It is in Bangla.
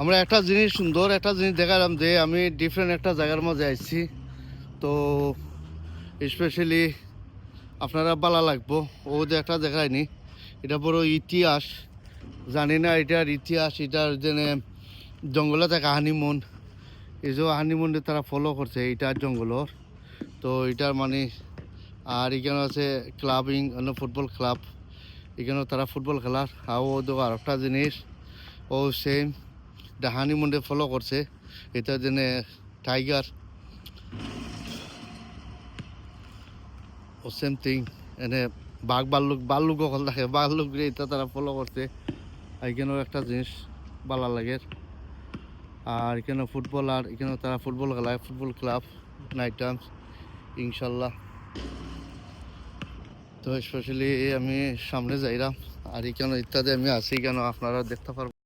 আমরা একটা জিনিস সুন্দর একটা জিনিস দেখালাম যে আমি ডিফারেন্ট একটা জায়গার মাঝে আইছি। তো স্পেশালি আপনারা ভালো লাগবো। ও যে একটা দেখায়নি, এটা বড় ইতিহাস। জানি না এটার ইতিহাস, এটার যেনে জঙ্গলে থাকে হানিমুন, এই যে হানিমুনটা তারা ফলো করছে এটার জঙ্গলর। তো এটার মানে আর এখানে আছে ক্লাবিং ফুটবল ক্লাব, এখানেও তারা ফুটবল খেলার। আর ও দেখো আর একটা জিনিস, ও সেম এটা হানিমুনটা ফলো করছে। এটা যেনে টাইগার, ও সেম থিং। এনে বাঘ বাল্লুক কখন থাকে, বাল্লুক এটা তারা ফলো করছে। এখানেও একটা জিনিস ভালো লাগে। আর এখানে ফুটবল, আর এখানে তারা ফুটবল খেলায়, ফুটবল ক্লাব নাইট টাইমস ইনশাল্লাহ। তো স্পেশালি আমি সামনে যাইলাম, আর এখানে ইত্যাদি আমি আছি কেন আপনারা দেখতে পারবেন।